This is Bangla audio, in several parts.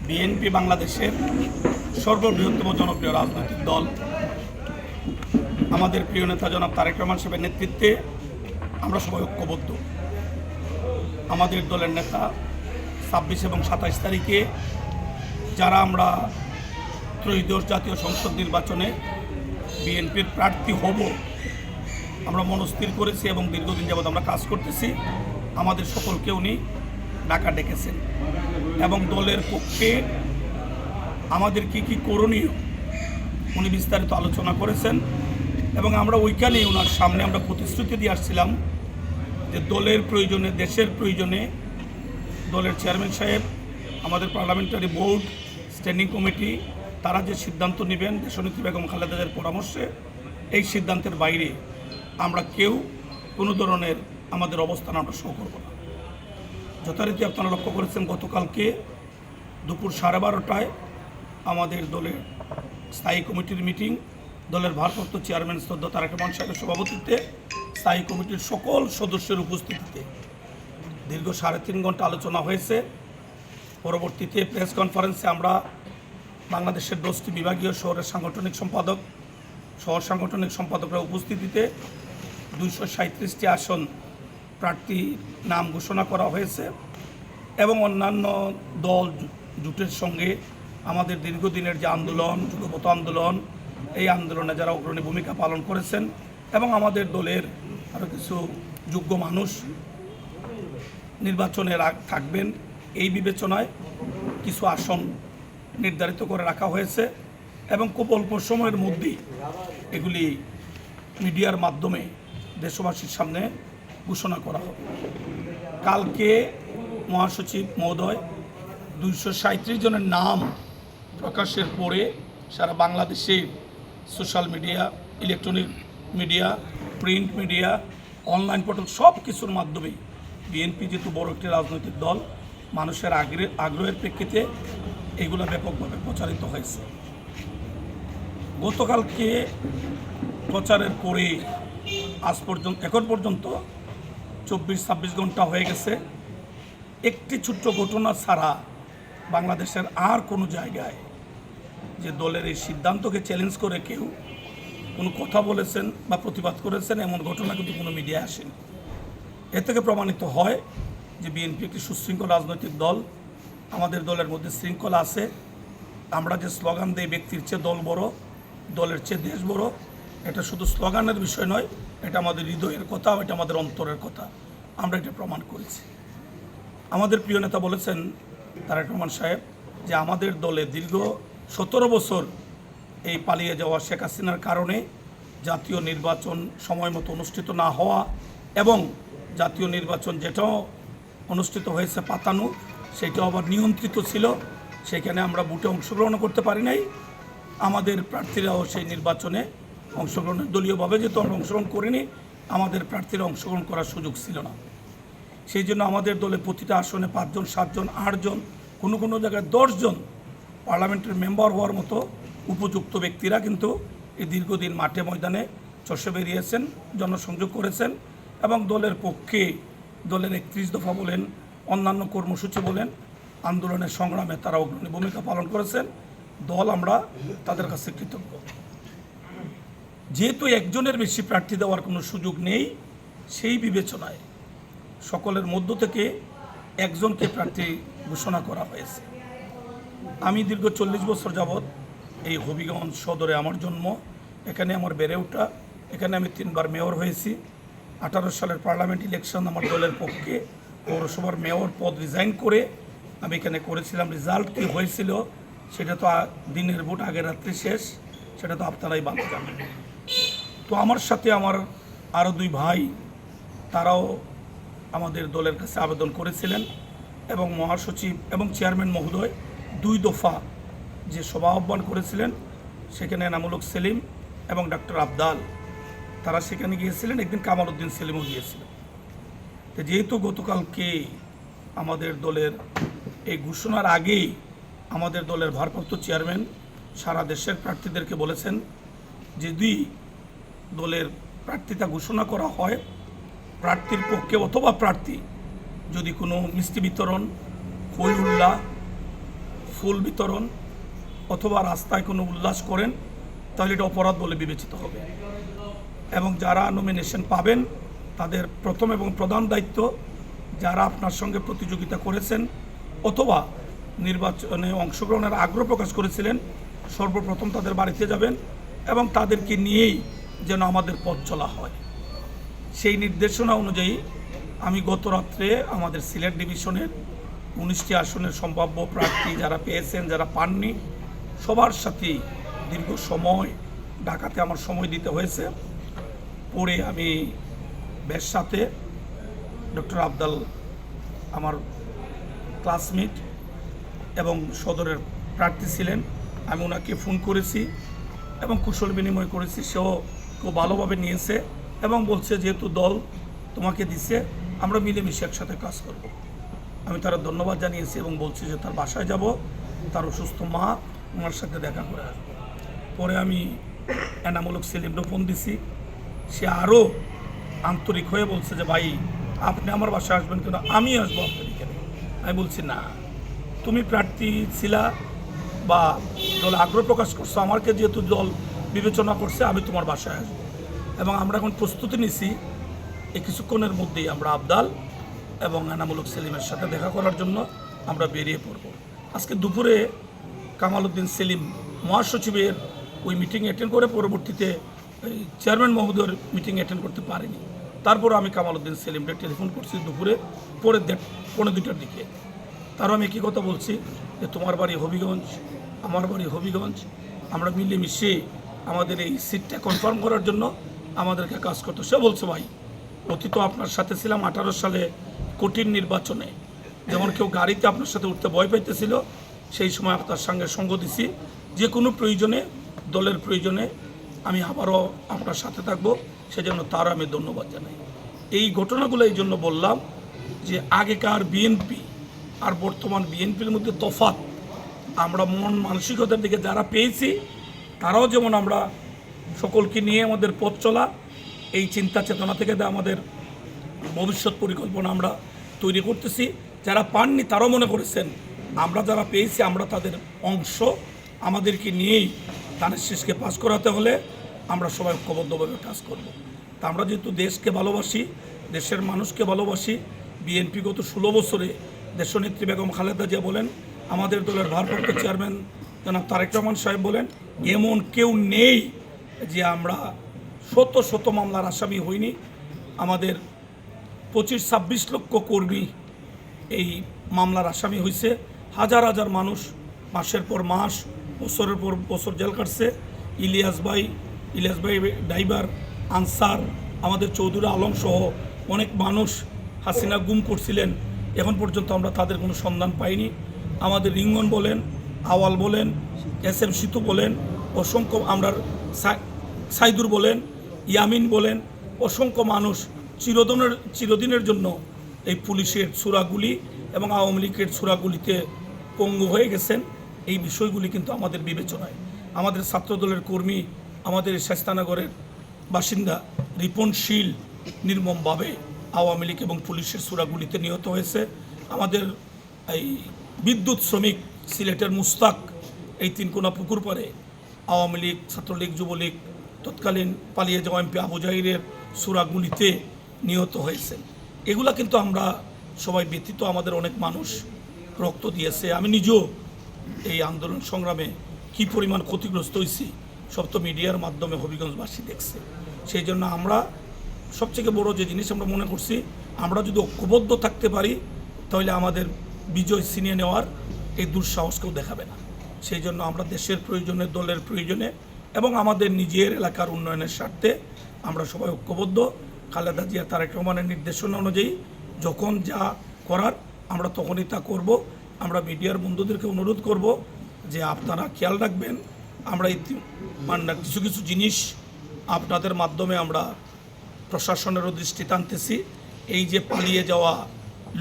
বিএনপি বাংলাদেশের সর্ববৃহত্তম জনপ্রিয় রাজনৈতিক দল। আমাদের প্রিয় নেতা জনাব তারেক রহমান সাহেবের নেতৃত্বে আমরা সবাই ঐক্যবদ্ধ। আমাদের দলের নেতা ২৬ এবং ২৭ তারিখে যারা আমরা ত্রয়োদশ জাতীয় সংসদ নির্বাচনে বিএনপির প্রার্থী হব আমরা মনস্থির করেছি এবং দীর্ঘদিন যাবৎ আমরা কাজ করতেছি। আমাদের সকলকে উনি ঢাকা ডেকেছেন এবং দলের পক্ষে আমাদের কি কি করণীয় উনি বিস্তারিত আলোচনা করেছেন এবং আমরা ওইখানেই ওনার সামনে আমরা প্রতিশ্রুতি দিয়ে আসছিলাম যে দলের প্রয়োজনে, দেশের প্রয়োজনে দলের চেয়ারম্যান সাহেব, আমাদের পার্লামেন্টারি বোর্ড, স্ট্যান্ডিং কমিটি তারা যে সিদ্ধান্ত নেবেন দেশনেত্রী বেগম খালেদা জিয়ার পরামর্শে, এই সিদ্ধান্তের বাইরে আমরা কেউ কোনো ধরনের আমাদের অবস্থান আমরা শো করব না। যথারীতি আপনারা লক্ষ্য করেছেন গতকালকে দুপুর 12:30টায় আমাদের দলের স্থায়ী কমিটির মিটিং, দলের ভারপ্রাপ্ত চেয়ারম্যান শ্রদ্ধা তারেক রহমান সাহেবের সভাপতিত্বে স্থায়ী কমিটির সকল সদস্যের উপস্থিতিতে দীর্ঘ 3.5 ঘন্টা আলোচনা হয়েছে। পরবর্তীতে প্রেস কনফারেন্সে আমরা বাংলাদেশের 10টি বিভাগীয় শহরের সাংগঠনিক সম্পাদক, শহর সাংগঠনিক সম্পাদকরা উপস্থিতিতে 237টি আসন প্রার্থী নাম ঘোষণা করা হয়েছে এবং অন্যান্য দল জোটের সঙ্গে আমাদের দীর্ঘদিনের যে আন্দোলন, যুগপৎ আন্দোলন, এই আন্দোলনে যারা অগ্রণী ভূমিকা পালন করেছেন এবং আমাদের দলের আরও কিছু যোগ্য মানুষ নির্বাচনে থাকবেন, এই বিবেচনায় কিছু আসন নির্ধারিত করে রাখা হয়েছে এবং খুব অল্প সময়ের মধ্যেই এগুলি মিডিয়ার মাধ্যমে দেশবাসীর সামনে ঘোষণা করা হবে। কালকে মহাসচিব মহোদয় 237 জনের নাম প্রকাশের পরে সারা বাংলাদেশে social media, electronic media, print media, online portal সব কিছুর মাধ্যমে বিএনপি যেহেতু বড় একটি রাজনৈতিক দল, মানুষের আগ্রহের প্রেক্ষিতে এগুলো ব্যাপকভাবে প্রচারিত হয়েছে। গতকালকে প্রচারের পরে আজ পর্যন্ত এখন পর্যন্ত 24-26 ঘন্টা হয়ে গেছে। একটি ছোট্ট ঘটনা ছাড়া বাংলাদেশের আর কোনো জায়গায় যে দলের এই সিদ্ধান্তকে চ্যালেঞ্জ করে কেউ কোনো কথা বলেছেন বা প্রতিবাদ করেছেন এমন ঘটনা কিন্তু কোনো মিডিয়ায় আসেনি। এ থেকে প্রমাণিত হয় যে বিএনপি একটি সুশৃঙ্খল রাজনৈতিক দল। আমাদের দলের মধ্যে শৃঙ্খলা আছে। আমরা যে স্লোগান দিই ব্যক্তির চেয়ে দল বড়, দলের চেয়ে দেশ বড়, এটা শুধু স্লোগানের বিষয় নয়, এটা আমাদের হৃদয়ের কথা, এটা আমাদের অন্তরের কথা। আমরা এটা প্রমাণ করেছি। আমাদের প্রিয় নেতা বলেছেন তারেক রহমান সাহেব যে আমাদের দলে দীর্ঘ 17 বছর এই পালিয়ে যাওয়া শেখ হাসিনার কারণে জাতীয় নির্বাচন সময় মতো অনুষ্ঠিত না হওয়া এবং জাতীয় নির্বাচন যেটাও অনুষ্ঠিত হয়েছে পাতানো, সেটাও আবার নিয়ন্ত্রিত ছিল, সেখানে আমরা ভোটে অংশগ্রহণ করতে পারি নাই। আমাদের প্রার্থীরাও সেই নির্বাচনে অংশগ্রহণ, দলীয়ভাবে যেহেতু আমরা অংশগ্রহণ করিনি, আমাদের প্রার্থীরা অংশগ্রহণ করার সুযোগ ছিল না। সেই জন্য আমাদের দলে প্রতিটা আসনে 5 জন, 7 জন, 8 জন, কোনো কোনো জায়গায় 10 জন পার্লামেন্টের মেম্বার হওয়ার মতো উপযুক্ত ব্যক্তিরা কিন্তু এই দীর্ঘদিন মাঠে ময়দানে চষে বেরিয়েছেন, জনসংযোগ করেছেন এবং দলের পক্ষে দলের 31 দফা বলেন, অন্যান্য কর্মসূচি বলেন, আন্দোলনের সংগ্রামে তারা অগ্রণী ভূমিকা পালন করেছেন। দল আমরা তাদের কাছে কৃতজ্ঞ। যেহেতু একজনের বেশি প্রার্থী দেওয়ার কোনো সুযোগ নেই, সেই বিবেচনায় সকলের মধ্য থেকে একজনকে প্রার্থী ঘোষণা করা হয়েছে। আমি দীর্ঘ 40 বছর যাবৎ এই হবিগঞ্জ সদরে আমার জন্ম, এখানে আমার বেড়ে ওঠা, এখানে আমি 3 বার মেয়র হয়েছি। 18 সালের পার্লামেন্ট ইলেকশন আমার দলের পক্ষে পৌরসভার মেয়র পদ রিজাইন করে আমি এখানে করেছিলাম। রেজাল্ট কী হয়েছিল সেটা তো দিনের ভোট আগের রাত্রি শেষ, সেটা তো আপনারাই ভালো জানেন। তো আমার সাথে আমার আরও 2 ভাই তারাও আমাদের দলের কাছে আবেদন করেছিলেন এবং মহাসচিব এবং চেয়ারম্যান মহোদয় 2 দফা যে সভা আহ্বান করেছিলেন, সেখানে এনামুল হক সেলিম এবং ডক্টর আবদাল তারা সেখানে গিয়েছিলেন। একদিন কামাল উদ্দিন সেলিমও গিয়েছিলেন। তো যেহেতু গতকালকে আমাদের দলের এই ঘোষণার আগেই আমাদের দলের ভারপ্রাপ্ত চেয়ারম্যান সারা দেশের প্রার্থীদেরকে বলেছেন যদি দলের প্রার্থিতা ঘোষণা করা হয়, প্রার্থীর পক্ষে অথবা প্রার্থী যদি কোনো মিষ্টি বিতরণ, হই হুল্লা, ফুল বিতরণ অথবা রাস্তায় কোনো উল্লাস করেন, তাহলে এটা অপরাধ বলে বিবেচিত হবে। এবং যারা নমিনেশন পাবেন তাদের প্রথম এবং প্রধান দায়িত্ব, যারা আপনার সঙ্গে প্রতিযোগিতা করেছেন অথবা নির্বাচনে অংশগ্রহণের আগ্রহ প্রকাশ করেছিলেন, সর্বপ্রথম তাদের বাড়িতে যাবেন এবং তাদেরকে নিয়েই যেন আমাদের পথ চলা হয়। সেই নির্দেশনা অনুযায়ী আমি গত রাত্রে আমাদের সিলেট ডিভিশনের 19টি আসনের সম্ভাব্য প্রার্থী যারা পেয়েছেন, যারা পাননি, সবার সাথেই দীর্ঘ সময় ঢাকাতে আমার সময় দিতে হয়েছে। পরে আমি বেশ সাথে ডক্টর আবদাল আমার ক্লাসমেট এবং সদরের প্রার্থী ছিলেন, আমি ওনাকে ফোন করেছি এবং কুশল বিনিময় করেছি। সেও খুব ভালোভাবে নিয়েছে এবং বলছে যেহেতু দল তোমাকে দিছে, আমরা মিলেমিশে একসাথে কাজ করব। আমি তারা ধন্যবাদ জানিয়েছি এবং বলছি যে তার বাসায় যাব, তার অসুস্থ মা ওনার সাথে দেখা করে আসবো। পরে আমি এনামূলক সেলিমকে ফোন দিছি, সে আরও আন্তরিক হয়ে বলছে যে ভাই আপনি আমার বাসায় আসবেন কেন, আমি আসবো আপনার এখানে। আমি বলছি না, তুমি প্রার্থী ছিলা বা দল আগ্রহ প্রকাশ করছো, আমাকে যেহেতু দল বিবেচনা করছে আমি তোমার বাসায় আসবো। এবং আমরা এখন প্রস্তুতি নিছি, এই কিছুক্ষণের মধ্যেই আমরা আবদাল এবং এনামূলক সেলিমের সাথে দেখা করার জন্য আমরা বেরিয়ে পড়ব। আজকে দুপুরে কামাল উদ্দিন সেলিম মহাসচিবের ওই মিটিং অ্যাটেন্ড করে পরবর্তীতে চেয়ারম্যান মহোদয়ের মিটিং অ্যাটেন্ড করতে পারিনি। তারপর আমি কামাল উদ্দিন সেলিমকে টেলিফোন করছি দুপুরে পরে 1:15 দিকে। তারও আমি একই কথা বলছি যে তোমার বাড়ি হবিগঞ্জ, আমার বাড়ি হবিগঞ্জ, আমরা মিলেমিশে আমাদের এই সিটটা কনফার্ম করার জন্য আমাদেরকে কাজ করতো। সে বলছে ভাই অতীত আপনার সাথে ছিলাম 18 সালে কঠিন নির্বাচনে, যেমন কেউ গাড়িতে আপনার সাথে উঠতে ভয় পাইতেছিল, সেই সময় আপনার সঙ্গে সঙ্গ দিছি, যে কোনো প্রয়োজনে দলের প্রয়োজনে আমি আবারও আপনার সাথে থাকবো, সেজন্য তার আমি ধন্যবাদ জানাই। এই ঘটনাগুলো এই জন্য বললাম যে আগেকার বিএনপি আর বর্তমান বিএনপির মধ্যে তফাৎ। আমরা মন মানসিকতার দিকে যারা পেয়েছি তারাও যেমন আমরা সকলকে নিয়ে আমাদের পথ চলা, এই চিন্তা চেতনা থেকে আমাদের ভবিষ্যৎ পরিকল্পনা আমরা তৈরি করতেছি। যারা পাননি তারাও মনে করেছেন আমরা যারা পেয়েছি আমরা তাদের অংশ, আমাদেরকে নিয়েই ধানের শীষকে পাস করাতে হলে আমরা সবাই ঐক্যবদ্ধভাবে কাজ করব। তা আমরা যেহেতু দেশকে ভালোবাসি, দেশের মানুষকে ভালোবাসি, বিএনপি গত 16 বছরে দেশনেত্রী বেগম খালেদা জিয়া বলেন, আমাদের দলের ভারপ্রাপ্ত চেয়ারম্যান জনাব তারেক রহমান সাহেব বলেন, এমন কেউ নেই যে আমরা শত শত মামলার আসামি হইনি। আমাদের 25-26 লক্ষ কর্মী এই মামলার আসামি হয়েছে, হাজার হাজার মানুষ মাসের পর মাস, বছরের পর বছর জেল কাটছে। ইলিয়াস ভাই ড্রাইভার, আনসার, আমাদের চৌধুরী আলম সহ অনেক মানুষ হাসিনা গুম করছিলেন, এখন পর্যন্ত আমরা তাদের কোনো সন্ধান পাইনি। আমাদের রিঙ্গন বলেন, আওয়াল বলেন, SM সিতু বলেন, অসংখ্য আমরা সাইদুর বলেন, ইয়ামিন বলেন, অসংখ্য মানুষ চিরদিনের জন্য এই পুলিশের ছোড়াগুলি এবং আওয়ামী লীগের ছোড়াগুলিতে পঙ্গু হয়ে গেছেন। এই বিষয়গুলি কিন্তু আমাদের বিবেচনায়। আমাদের ছাত্রদলের কর্মী, আমাদের শাস্তানগরের বাসিন্দা রিপন শীল নির্মমভাবে আওয়ামী লীগ এবং পুলিশের ছোড়াগুলিতে নিহত হয়েছে। আমাদের এই বিদ্যুৎ শ্রমিক সিলেটের মুস্তাক এই তিনকোনা পুকুর পাড়ে আওয়ামী লীগ, ছাত্রলীগ, যুবলীগ তৎকালীন পালিয়ে যাওয়া MP আবু জাহিরের ছোড়াগুলিতে নিহত হয়েছে। এগুলা কিন্তু আমরা সবাই ব্যতীত আমাদের অনেক মানুষ রক্ত দিয়েছে। আমি নিজেও এই আন্দোলন সংগ্রামে কী পরিমাণ ক্ষতিগ্রস্ত হয়েছি সব তো মিডিয়ার মাধ্যমে হবিগঞ্জবাসী দেখছে। সেই জন্য আমরা সবথেকে বড় যে জিনিস আমরা মনে করছি, আমরা যদি ঐক্যবদ্ধ থাকতে পারি তাহলে আমাদের বিজয় ছিনিয়ে নেওয়ার এই দুঃসাহস কেউ দেখাবে না। সেই জন্য আমরা দেশের প্রয়োজনে, দলের প্রয়োজনে এবং আমাদের নিজের এলাকার উন্নয়নের স্বার্থে আমরা সবাই ঐক্যবদ্ধ। খালেদা জিয়া তারেক রহমানের নির্দেশনা অনুযায়ী যখন যা করার আমরা তখনই তা করব। আমরা মিডিয়ার বন্ধুদেরকে অনুরোধ করব যে আপনারা খেয়াল রাখবেন, আমরা কিছু কিছু জিনিস আপনাদের মাধ্যমে আমরা প্রশাসনেরও দৃষ্টি টানতেছি। এই যে পালিয়ে যাওয়া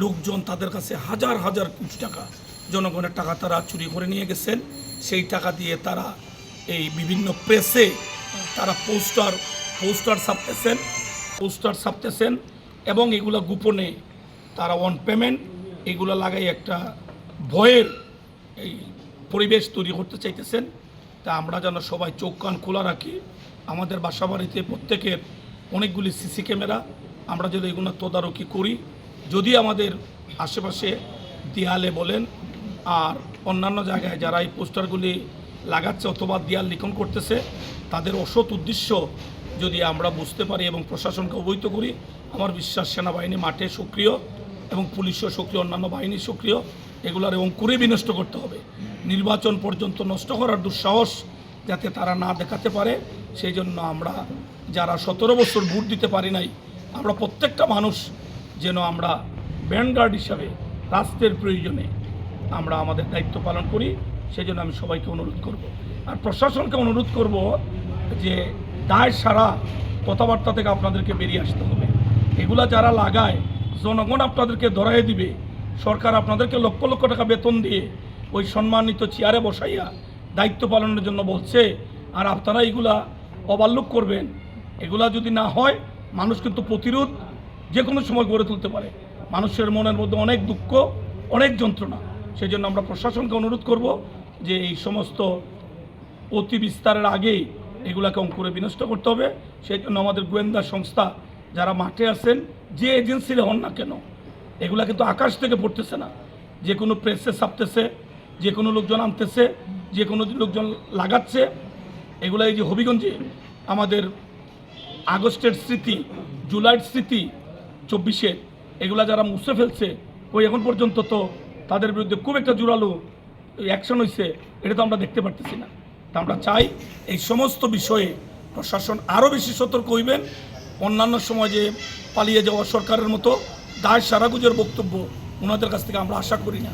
লোকজন, তাদের কাছে হাজার হাজার কোটি টাকা জনগণের টাকা তারা চুরি করে নিয়ে গেছেন। সেই টাকা দিয়ে তারা এই বিভিন্ন প্রেসে তারা পোস্টার পোস্টার ছাপতেছেন এবং এগুলো গোপনে তারা অন পেমেন্ট এগুলো লাগাই একটা ভয়ের এই পরিবেশ তৈরি করতে চাইতেছেন। তা আমরা যেন সবাই চোখ কান খোলা রাখি। আমাদের বাসাবাড়িতে প্রত্যেকের অনেকগুলি সিসি ক্যামেরা, আমরা যদি এগুলো তদারকি করি, যদি আমাদের আশেপাশে দেয়ালে বলেন আর অন্যান্য জায়গায় যারা এই পোস্টারগুলি লাগাচ্ছে অথবা দেয়াল লিখন করতেছে তাদের অসৎ উদ্দেশ্য যদি আমরা বুঝতে পারি এবং প্রশাসনকে অবহিত করি, আমার বিশ্বাস সেনাবাহিনী মাঠে সক্রিয় এবং পুলিশও সক্রিয়, অন্যান্য বাহিনী সক্রিয়, এগুলার এবং করে বিনষ্ট করতে হবে। নির্বাচন পর্যন্ত নষ্ট করার দুঃসাহস যাতে তারা না দেখাতে পারে, সেই জন্য আমরা যারা 17 বছর ভোট দিতে পারি নাই, আমরা প্রত্যেকটা মানুষ যেন আমরা ব্যান্ডগার্ড হিসাবে রাষ্ট্রের প্রয়োজনে আমরা আমাদের দায়িত্ব পালন করি। সেই জন্য আমি সবাইকে অনুরোধ করব, আর প্রশাসনকে অনুরোধ করব যে দায় সারা কথাবার্তা থেকে আপনাদেরকে বেরিয়ে আসতে হবে। এগুলা যারা লাগায় জনগণ আপনাদেরকে ধরাই দিবে, সরকার আপনাদেরকে লক্ষ লক্ষ টাকা বেতন দিয়ে ওই সম্মানিত চেয়ারে বসাইয়া দায়িত্ব পালনের জন্য বলছে, আর আপনারা এগুলা ওভারলুক করবেন। এগুলা যদি না হয় মানুষ কিন্তু প্রতিরোধ যে কোনো সময় গড়ে তুলতে পারে। মানুষের মনের মধ্যে অনেক দুঃখ, অনেক যন্ত্রণা। সেই জন্য আমরা প্রশাসনকে অনুরোধ করব যে এই সমস্ত অতি বিস্তারের আগেই এগুলাকে অঙ্কুরে বিনষ্ট করতে হবে। সেই জন্য আমাদের গোয়েন্দা সংস্থা যারা মাঠে আছেন, যে এজেন্সির হন না কেন, এগুলা কিন্তু আকাশ থেকে পড়তেছে না, যে কোনো প্রেসে ছাপতেছে, যে কোনো লোকজন আনতেছে, যে কোনো লোকজন লাগাচ্ছে। এগুলা এই যে হবিগঞ্জে আমাদের আগস্টের স্মৃতি, জুলাইয়ের স্মৃতি 24-এর, এগুলা যারা মুছে ফেলছে, ওই এখন পর্যন্ত তো তাদের বিরুদ্ধে খুব একটা জোরালো অ্যাকশন হয়েছে, এটা তো আমরা দেখতে পারতেছি না। তা আমরা চাই এই সমস্ত বিষয়ে প্রশাসন আরও বেশি সতর্ক হইবেন। অন্যান্য সময় যে পালিয়ে যাওয়া সরকারের মতো দায় সারাগুজের বক্তব্য ওনাদের কাছ থেকে আমরা আশা করি না।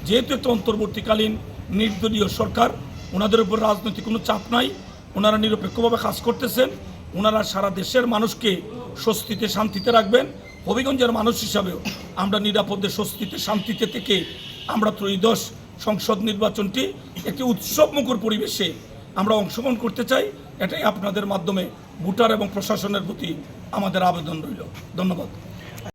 যেহেতু একটা অন্তর্বর্তীকালীন নির্দলীয় সরকার, ওনাদের উপর রাজনৈতিক কোনো চাপ নাই, ওনারা নিরপেক্ষভাবে কাজ করতেছেন, ওনারা সারা দেশের মানুষকে স্বস্তিতে শান্তিতে রাখবেন। হবিগঞ্জের মানুষ হিসাবেও আমরা নিরাপদে স্বস্তিতে শান্তিতে থেকে আমরা ত্রয়োদশ সংসদ নির্বাচনটি একটি উৎসবমুখর পরিবেশে আমরা অংশগ্রহণ করতে চাই। এটাই আপনাদের মাধ্যমে ভোটার এবং প্রশাসনের প্রতি আমাদের আবেদন রইল। ধন্যবাদ।